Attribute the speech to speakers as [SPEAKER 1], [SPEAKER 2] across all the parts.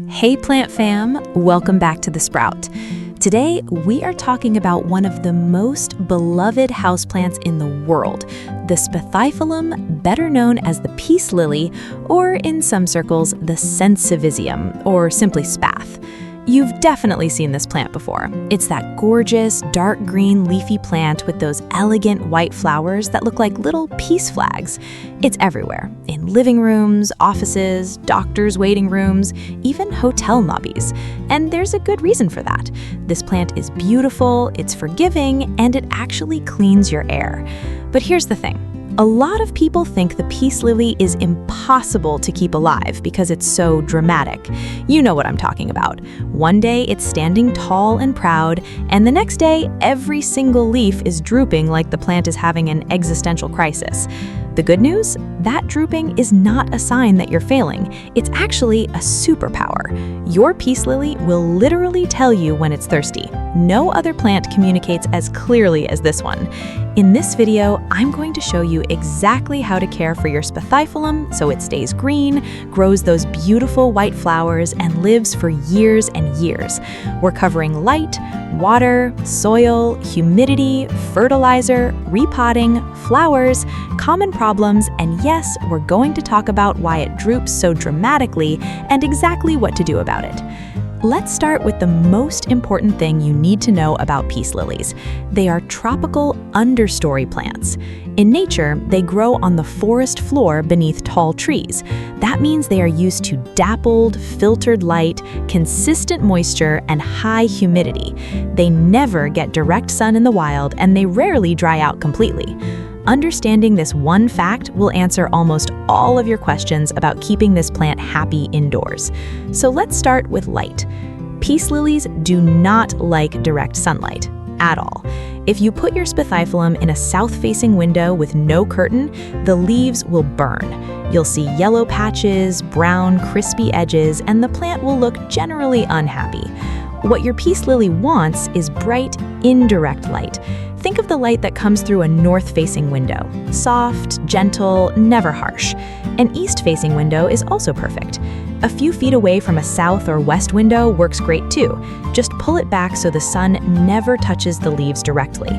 [SPEAKER 1] Hey plant fam, welcome back to The Sprout. Today, we are talking about one of the most beloved houseplants in the world, the Spathiphyllum, better known as the peace lily, or in some circles, the Sensivisium, or simply Spath. You've definitely seen this plant before. It's that gorgeous, dark green leafy plant with those elegant white flowers that look like little peace flags. It's everywhere, in living rooms, offices, doctors' waiting rooms, even hotel lobbies. And there's a good reason for that. This plant is beautiful, it's forgiving, and it actually cleans your air. But here's the thing. A lot of people think the peace lily is impossible to keep alive because it's so dramatic. You know what I'm talking about. One day it's standing tall and proud, and the next day every single leaf is drooping like the plant is having an existential crisis. The good news? That drooping is not a sign that you're failing. It's actually a superpower. Your peace lily will literally tell you when it's thirsty. No other plant communicates as clearly as this one. In this video, I'm going to show you exactly how to care for your Spathiphyllum so it stays green, grows those beautiful white flowers, and lives for years and years. We're covering light, water, soil, humidity, fertilizer, repotting, flowers, common problems, and yes, we're going to talk about why it droops so dramatically and exactly what to do about it. Let's start with the most important thing you need to know about peace lilies. They are tropical understory plants. In nature, they grow on the forest floor beneath tall trees. That means they are used to dappled, filtered light, consistent moisture, and high humidity. They never get direct sun in the wild, and they rarely dry out completely. Understanding this one fact will answer almost all of your questions about keeping this plant happy indoors. So let's start with light. Peace lilies do not like direct sunlight at all. If you put your Spathiphyllum in a south-facing window with no curtain, the leaves will burn. You'll see yellow patches, brown, crispy edges, and the plant will look generally unhappy. What your peace lily wants is bright, indirect light. Think of the light that comes through a north-facing window. Soft, gentle, never harsh. An east-facing window is also perfect. A few feet away from a south or west window works great too. Just pull it back so the sun never touches the leaves directly.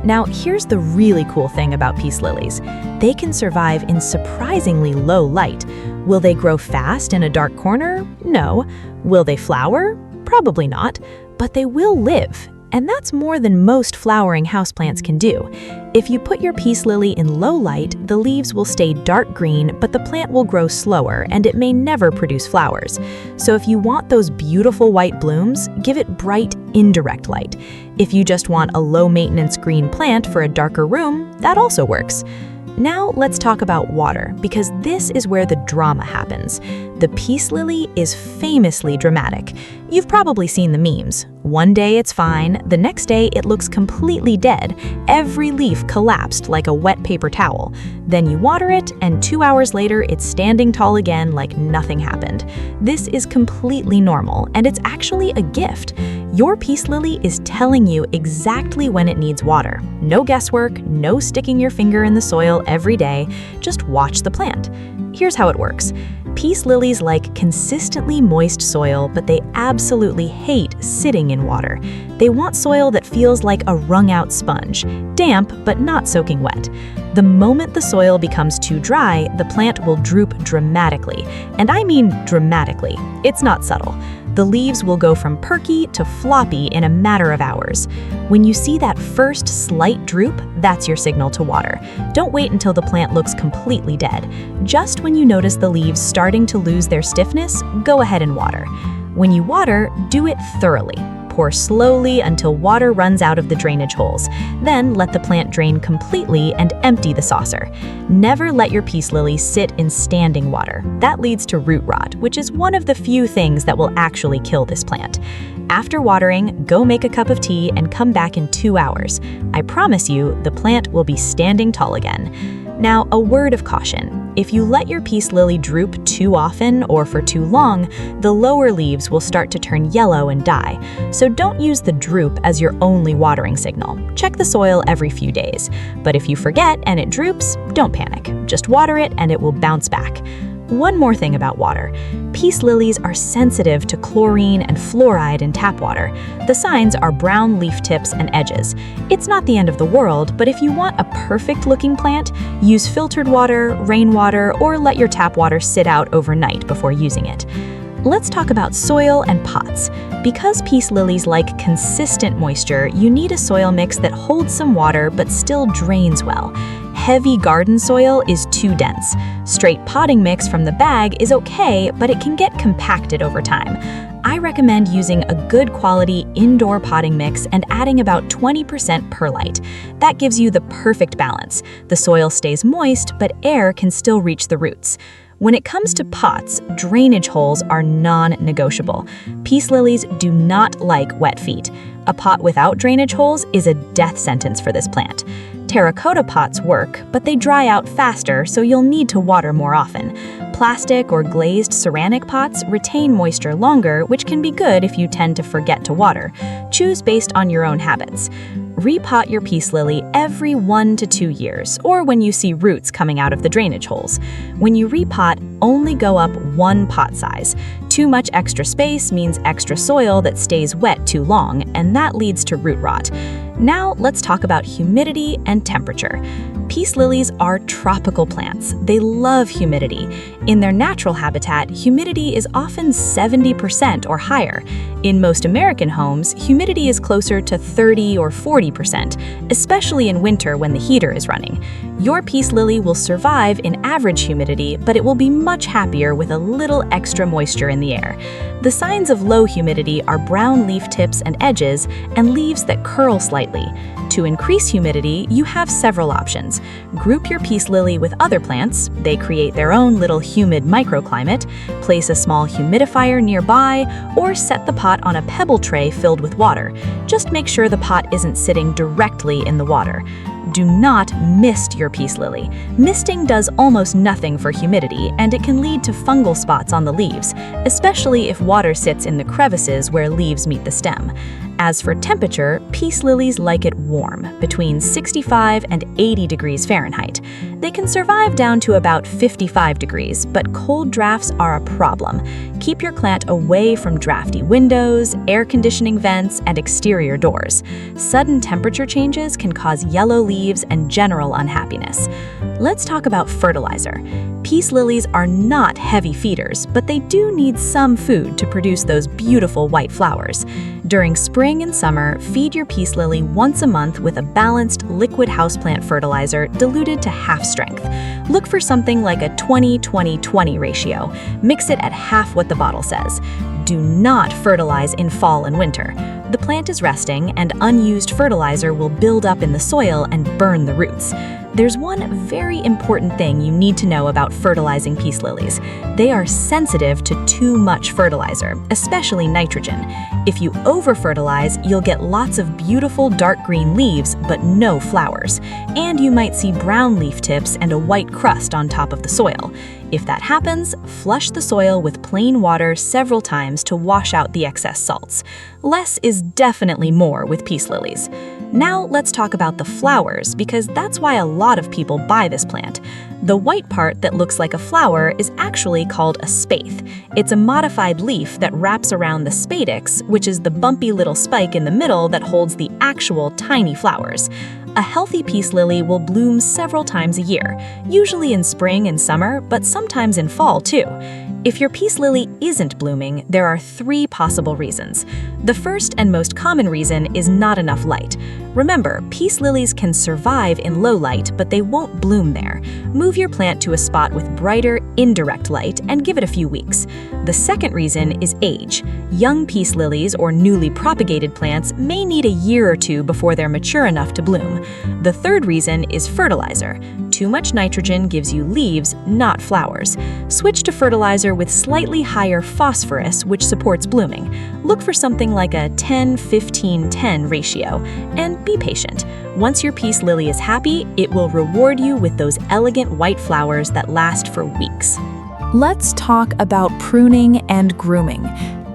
[SPEAKER 1] Now, here's the really cool thing about peace lilies. They can survive in surprisingly low light. Will they grow fast in a dark corner? No. Will they flower? Probably not. But they will live. And that's more than most flowering houseplants can do. If you put your peace lily in low light, the leaves will stay dark green, but the plant will grow slower and it may never produce flowers. So if you want those beautiful white blooms, give it bright, indirect light. If you just want a low-maintenance green plant for a darker room, that also works. Now let's talk about water, because this is where the drama happens. The peace lily is famously dramatic. You've probably seen the memes. One day it's fine, the next day it looks completely dead. Every leaf collapsed like a wet paper towel. Then you water it, and 2 hours later it's standing tall again like nothing happened. This is completely normal, and it's actually a gift. Your peace lily is telling you exactly when it needs water. No guesswork, no sticking your finger in the soil every day, just watch the plant. Here's how it works. Peace lilies like consistently moist soil, but they absolutely hate sitting in water. They want soil that feels like a wrung-out sponge, damp but not soaking wet. The moment the soil becomes too dry, the plant will droop dramatically. And I mean dramatically. It's not subtle. The leaves will go from perky to floppy in a matter of hours. When you see that first slight droop, that's your signal to water. Don't wait until the plant looks completely dead. Just when you notice the leaves starting to lose their stiffness, go ahead and water. When you water, do it thoroughly. Pour slowly until water runs out of the drainage holes. Then let the plant drain completely and empty the saucer. Never let your peace lily sit in standing water. That leads to root rot, which is one of the few things that will actually kill this plant. After watering, go make a cup of tea and come back in 2 hours. I promise you, the plant will be standing tall again. Now, a word of caution. If you let your peace lily droop too often or for too long, the lower leaves will start to turn yellow and die. So don't use the droop as your only watering signal. Check the soil every few days. But if you forget and it droops, don't panic. Just water it and it will bounce back. One more thing about water. Peace lilies are sensitive to chlorine and fluoride in tap water. The signs are brown leaf tips and edges. It's not the end of the world, but if you want a perfect-looking plant, use filtered water, rainwater, or let your tap water sit out overnight before using it. Let's talk about soil and pots. Because peace lilies like consistent moisture, you need a soil mix that holds some water but still drains well. Heavy garden soil is too dense. Straight potting mix from the bag is okay, but it can get compacted over time. I recommend using a good quality indoor potting mix and adding about 20% perlite. That gives you the perfect balance. The soil stays moist, but air can still reach the roots. When it comes to pots, drainage holes are non-negotiable. Peace lilies do not like wet feet. A pot without drainage holes is a death sentence for this plant. Terracotta pots work, but they dry out faster, so you'll need to water more often. Plastic or glazed ceramic pots retain moisture longer, which can be good if you tend to forget to water. Choose based on your own habits. Repot your peace lily every 1 to 2 years, or when you see roots coming out of the drainage holes. When you repot, only go up 1 pot size. Too much extra space means extra soil that stays wet too long, and that leads to root rot. Now let's talk about humidity and temperature. Peace lilies are tropical plants. They love humidity. In their natural habitat, humidity is often 70% or higher. In most American homes, humidity is closer to 30 or 40%, especially in winter when the heater is running. Your peace lily will survive in average humidity, but it will be much happier with a little extra moisture in the air. The signs of low humidity are brown leaf tips and edges and leaves that curl slightly. To increase humidity, you have several options. Group your peace lily with other plants. They create their own little humid microclimate. Place a small humidifier nearby, or set the pot on a pebble tray filled with water. Just make sure the pot isn't sitting directly in the water. Do not mist your peace lily. Misting does almost nothing for humidity, and it can lead to fungal spots on the leaves, especially if water sits in the crevices where leaves meet the stem. As for temperature, peace lilies like it warm, between 65 and 80 degrees Fahrenheit. They can survive down to about 55 degrees, but cold drafts are a problem. Keep your plant away from drafty windows, air conditioning vents, and exterior doors. Sudden temperature changes can cause yellow leaves and general unhappiness. Let's talk about fertilizer. Peace lilies are not heavy feeders, but they do need some food to produce those beautiful white flowers. During spring and summer, feed your peace lily once a month with a balanced liquid houseplant fertilizer diluted to half strength. Look for something like a 20-20-20 ratio. Mix it at half what the bottle says. Do not fertilize in fall and winter. The plant is resting, and unused fertilizer will build up in the soil and burn the roots. There's one very important thing you need to know about fertilizing peace lilies. They are sensitive to too much fertilizer, especially nitrogen. If you over-fertilize, you'll get lots of beautiful dark green leaves, but no flowers. And you might see brown leaf tips and a white crust on top of the soil. If that happens, flush the soil with plain water several times to wash out the excess salts. Less is definitely more with peace lilies. Now let's talk about the flowers, because that's why a lot of people buy this plant. The white part that looks like a flower is actually called a spathe. It's a modified leaf that wraps around the spadix, which is the bumpy little spike in the middle that holds the actual tiny flowers. A healthy peace lily will bloom several times a year, usually in spring and summer, but sometimes in fall too. If your peace lily isn't blooming, there are 3 possible reasons. The first and most common reason is not enough light. Remember, peace lilies can survive in low light, but they won't bloom there. Move your plant to a spot with brighter, indirect light and give it a few weeks. The second reason is age. Young peace lilies or newly propagated plants may need a year or 2 before they're mature enough to bloom. The third reason is fertilizer. Too much nitrogen gives you leaves, not flowers. Switch to fertilizer with slightly higher phosphorus, which supports blooming. Look for something like a 10-15-10 ratio, and be patient. Once your peace lily is happy, it will reward you with those elegant white flowers that last for weeks.
[SPEAKER 2] Let's talk about pruning and grooming.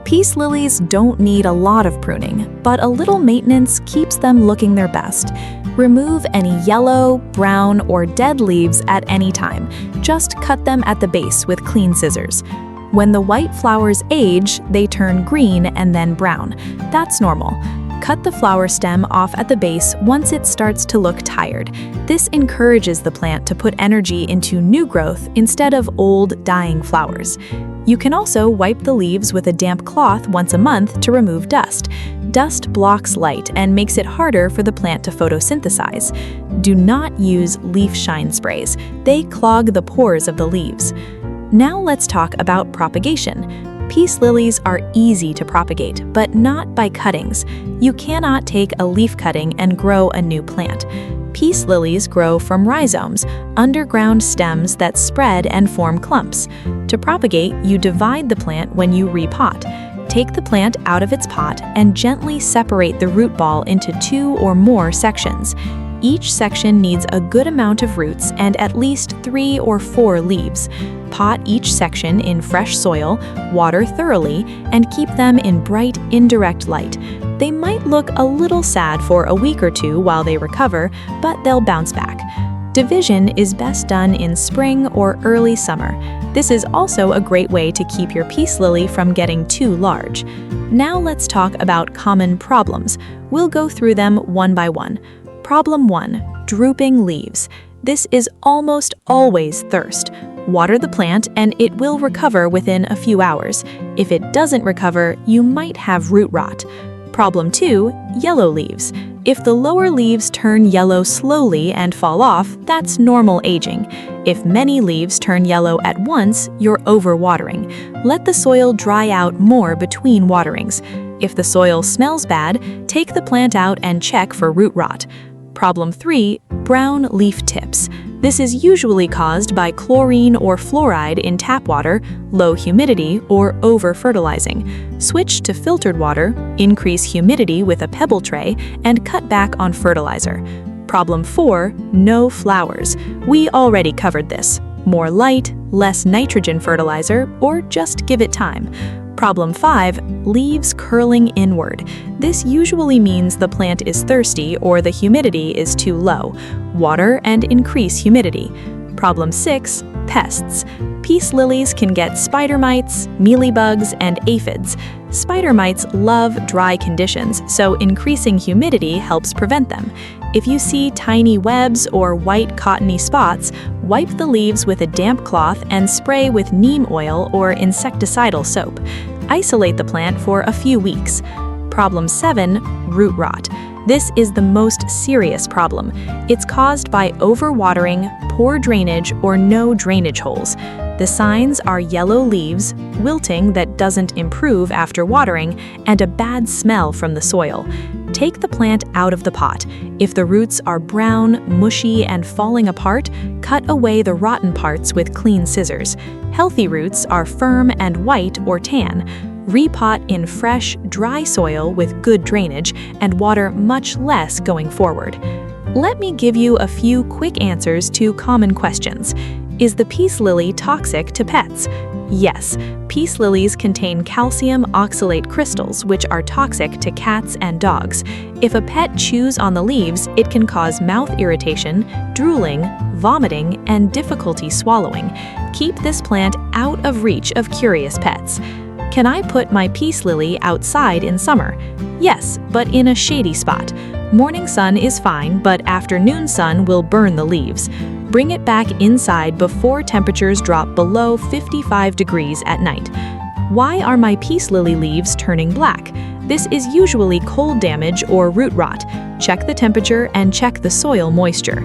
[SPEAKER 2] Peace lilies don't need a lot of pruning, but a little maintenance keeps them looking their best. Remove any yellow, brown, or dead leaves at any time. Just cut them at the base with clean scissors. When the white flowers age, they turn green and then brown. That's normal. Cut the flower stem off at the base once it starts to look tired. This encourages the plant to put energy into new growth instead of old, dying flowers. You can also wipe the leaves with a damp cloth once a month to remove dust. Dust blocks light and makes it harder for the plant to photosynthesize. Do not use leaf shine sprays. They clog the pores of the leaves. Now let's talk about propagation. Peace lilies are easy to propagate, but not by cuttings. You cannot take a leaf cutting and grow a new plant. Peace lilies grow from rhizomes, underground stems that spread and form clumps. To propagate, you divide the plant when you repot. Take the plant out of its pot and gently separate the root ball into 2 or more sections. Each section needs a good amount of roots and at least 3 or 4 leaves. Pot each section in fresh soil, water thoroughly, and keep them in bright, indirect light. They might look a little sad for a week or 2 while they recover, but they'll bounce back. Division is best done in spring or early summer. This is also a great way to keep your peace lily from getting too large. Now let's talk about common problems. We'll go through them one by one. Problem 1. Drooping leaves. This is almost always thirst. Water the plant and it will recover within a few hours. If it doesn't recover, you might have root rot. Problem 2. Yellow leaves. If the lower leaves turn yellow slowly and fall off, that's normal aging. If many leaves turn yellow at once, you're overwatering. Let the soil dry out more between waterings. If the soil smells bad, take the plant out and check for root rot. Problem 3. Brown leaf tips. This is usually caused by chlorine or fluoride in tap water, low humidity, or over-fertilizing. Switch to filtered water, increase humidity with a pebble tray, and cut back on fertilizer. Problem 4. No flowers. We already covered this. More light, less nitrogen fertilizer, or just give it time. Problem 5. Leaves curling inward. This usually means the plant is thirsty or the humidity is too low. Water and increase humidity. Problem 6. Pests. Peace lilies can get spider mites, mealybugs, and aphids. Spider mites love dry conditions, so increasing humidity helps prevent them. If you see tiny webs or white cottony spots, wipe the leaves with a damp cloth and spray with neem oil or insecticidal soap. Isolate the plant for a few weeks. Problem 7. Root rot. This is the most serious problem. It's caused by overwatering, poor drainage, or no drainage holes. The signs are yellow leaves, wilting that doesn't improve after watering, and a bad smell from the soil. Take the plant out of the pot. If the roots are brown, mushy, and falling apart, cut away the rotten parts with clean scissors. Healthy roots are firm and white or tan. Repot in fresh, dry soil with good drainage and water much less going forward. Let me give you a few quick answers to common questions. Is the peace lily toxic to pets? Yes, peace lilies contain calcium oxalate crystals, which are toxic to cats and dogs. If a pet chews on the leaves, it can cause mouth irritation, drooling, vomiting, and difficulty swallowing. Keep this plant out of reach of curious pets. Can I put my peace lily outside in summer? Yes, but in a shady spot. Morning sun is fine, but afternoon sun will burn the leaves. Bring it back inside before temperatures drop below 55 degrees at night. Why are my peace lily leaves turning black? This is usually cold damage or root rot. Check the temperature and check the soil moisture.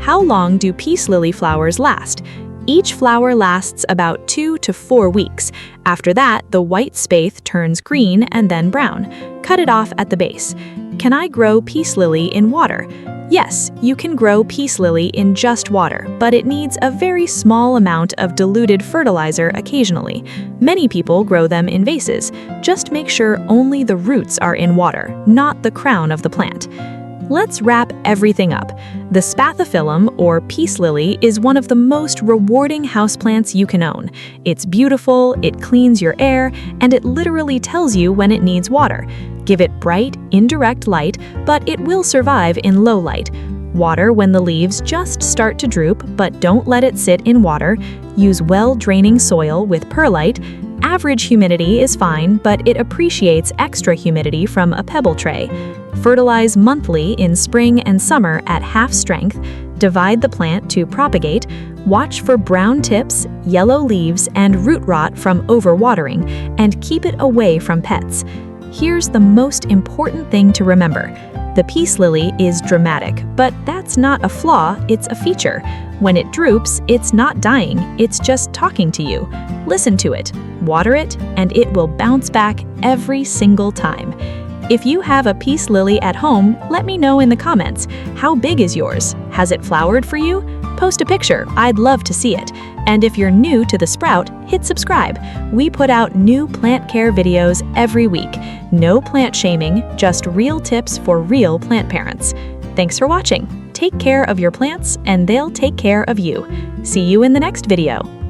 [SPEAKER 2] How long do peace lily flowers last? Each flower lasts about 2 to 4 weeks. After that, the white spathe turns green and then brown. Cut it off at the base. Can I grow peace lily in water? Yes, you can grow peace lily in just water, but it needs a very small amount of diluted fertilizer occasionally. Many people grow them in vases. Just make sure only the roots are in water, not the crown of the plant. Let's wrap everything up. The Spathiphyllum, or peace lily, is one of the most rewarding houseplants you can own. It's beautiful, it cleans your air, and it literally tells you when it needs water. Give it bright, indirect light, but it will survive in low light. Water when the leaves just start to droop, but don't let it sit in water. Use well-draining soil with perlite. Average humidity is fine, but it appreciates extra humidity from a pebble tray. Fertilize monthly in spring and summer at half strength. Divide the plant to propagate. Watch for brown tips, yellow leaves, and root rot from overwatering, and keep it away from pets. Here's the most important thing to remember. The peace lily is dramatic, but that's not a flaw, it's a feature. When it droops, it's not dying, it's just talking to you. Listen to it, water it, and it will bounce back every single time. If you have a peace lily at home, let me know in the comments. How big is yours? Has it flowered for you? Post a picture, I'd love to see it. And if you're new to The Sprout, hit subscribe. We put out new plant care videos every week. No plant shaming, just real tips for real plant parents. Thanks for watching. Take care of your plants, and they'll take care of you. See you in the next video.